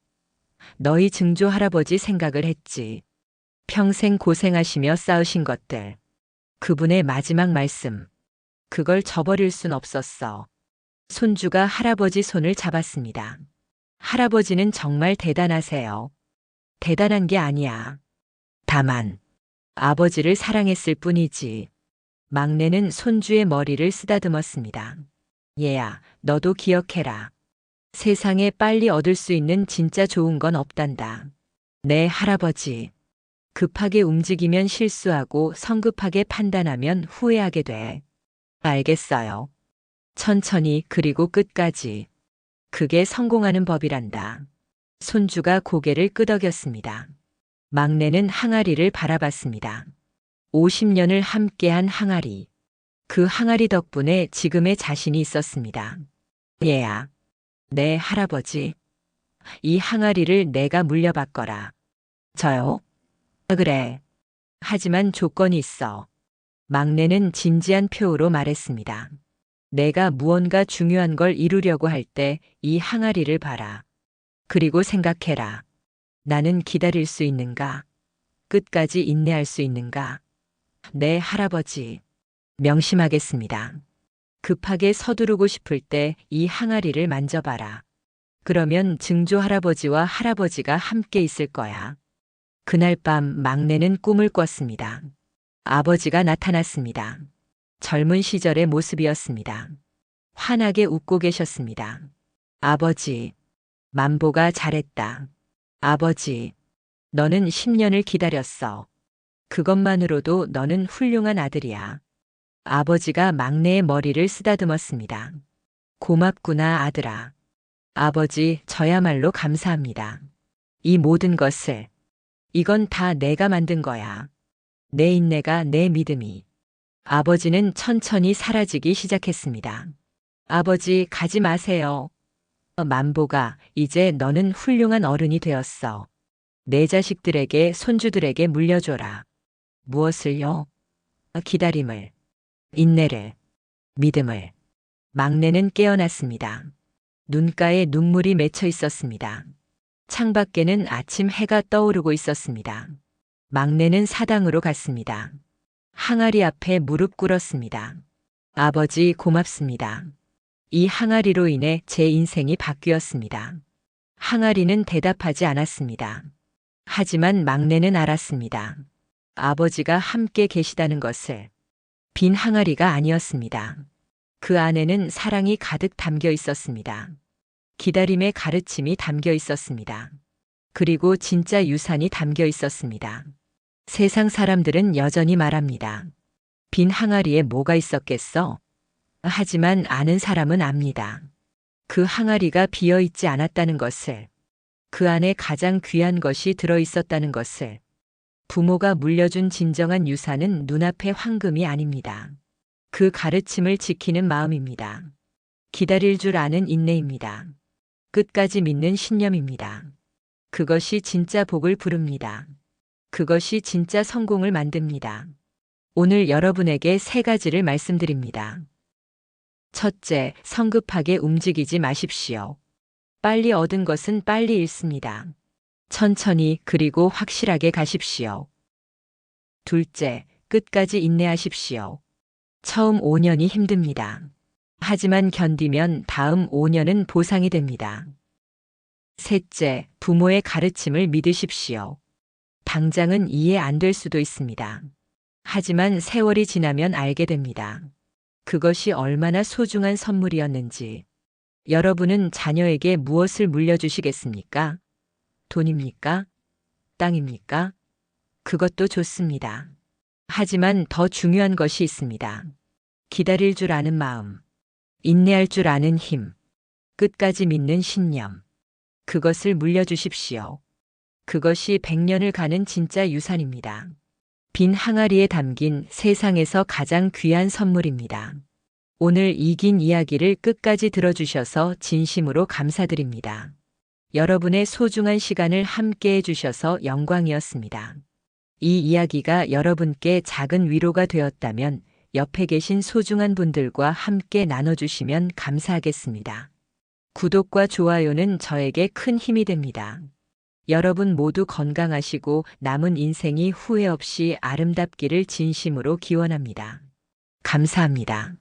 너희 증조 할아버지 생각을 했지. 평생 고생하시며 쌓으신 것들. 그분의 마지막 말씀. 그걸 저버릴 순 없었어. 손주가 할아버지 손을 잡았습니다. 할아버지는 정말 대단하세요. 대단한 게 아니야. 다만, 아버지를 사랑했을 뿐이지. 막내는 손주의 머리를 쓰다듬었습니다. 얘야, 너도 기억해라. 세상에 빨리 얻을 수 있는 진짜 좋은 건 없단다. 네, 할아버지. 급하게 움직이면 실수하고 성급하게 판단하면 후회하게 돼. 알겠어요. 천천히 그리고 끝까지. 그게 성공하는 법이란다. 손주가 고개를 끄덕였습니다. 막내는 항아리를 바라봤습니다. 50년을 함께한 항아리. 그 항아리 덕분에 지금의 자신이 있었습니다. 얘야. 네, 할아버지. 이 항아리를 내가 물려받거라. 저요? 그래. 하지만 조건이 있어. 막내는 진지한 표로 말했습니다. 내가 무언가 중요한 걸 이루려고 할 때 이 항아리를 봐라. 그리고 생각해라. 나는 기다릴 수 있는가? 끝까지 인내할 수 있는가? 네, 할아버지. 명심하겠습니다. 급하게 서두르고 싶을 때 이 항아리를 만져봐라. 그러면 증조 할아버지와 할아버지가 함께 있을 거야. 그날 밤 막내는 꿈을 꿨습니다. 아버지가 나타났습니다. 젊은 시절의 모습이었습니다. 환하게 웃고 계셨습니다. 아버지, 만보가 잘했다. 아버지, 너는 10년을 기다렸어. 그것만으로도 너는 훌륭한 아들이야. 아버지가 막내의 머리를 쓰다듬었습니다. 고맙구나, 아들아. 아버지, 저야말로 감사합니다. 이 모든 것을, 이건 다 내가 만든 거야. 내 인내가 내 믿음이. 아버지는 천천히 사라지기 시작했습니다. 아버지, 가지 마세요. 만보가, 이제 너는 훌륭한 어른이 되었어. 내 자식들에게, 손주들에게 물려줘라. 무엇을요? 기다림을. 인내를, 믿음을. 막내는 깨어났습니다. 눈가에 눈물이 맺혀 있었습니다. 창밖에는 아침 해가 떠오르고 있었습니다. 막내는 사당으로 갔습니다. 항아리 앞에 무릎 꿇었습니다. 아버지 고맙습니다. 이 항아리로 인해 제 인생이 바뀌었습니다. 항아리는 대답하지 않았습니다. 하지만 막내는 알았습니다. 아버지가 함께 계시다는 것을. 빈 항아리가 아니었습니다. 그 안에는 사랑이 가득 담겨 있었습니다. 기다림의 가르침이 담겨 있었습니다. 그리고 진짜 유산이 담겨 있었습니다. 세상 사람들은 여전히 말합니다. 빈 항아리에 뭐가 있었겠어? 하지만 아는 사람은 압니다. 그 항아리가 비어 있지 않았다는 것을, 그 안에 가장 귀한 것이 들어 있었다는 것을. 부모가 물려준 진정한 유산은 눈앞의 황금이 아닙니다. 그 가르침을 지키는 마음입니다. 기다릴 줄 아는 인내입니다. 끝까지 믿는 신념입니다. 그것이 진짜 복을 부릅니다. 그것이 진짜 성공을 만듭니다. 오늘 여러분에게 3가지를 말씀드립니다. 첫째, 성급하게 움직이지 마십시오. 빨리 얻은 것은 빨리 잃습니다. 천천히 그리고 확실하게 가십시오. 둘째, 끝까지 인내하십시오. 처음 5년이 힘듭니다. 하지만 견디면 다음 5년은 보상이 됩니다. 셋째, 부모의 가르침을 믿으십시오. 당장은 이해 안 될 수도 있습니다. 하지만 세월이 지나면 알게 됩니다. 그것이 얼마나 소중한 선물이었는지. 여러분은 자녀에게 무엇을 물려주시겠습니까? 돈입니까? 땅입니까? 그것도 좋습니다. 하지만 더 중요한 것이 있습니다. 기다릴 줄 아는 마음, 인내할 줄 아는 힘, 끝까지 믿는 신념. 그것을 물려주십시오. 그것이 100년을 가는 진짜 유산입니다. 빈 항아리에 담긴 세상에서 가장 귀한 선물입니다. 오늘 이 긴 이야기를 끝까지 들어주셔서 진심으로 감사드립니다. 여러분의 소중한 시간을 함께 해주셔서 영광이었습니다. 이 이야기가 여러분께 작은 위로가 되었다면 옆에 계신 소중한 분들과 함께 나눠주시면 감사하겠습니다. 구독과 좋아요는 저에게 큰 힘이 됩니다. 여러분 모두 건강하시고 남은 인생이 후회 없이 아름답기를 진심으로 기원합니다. 감사합니다.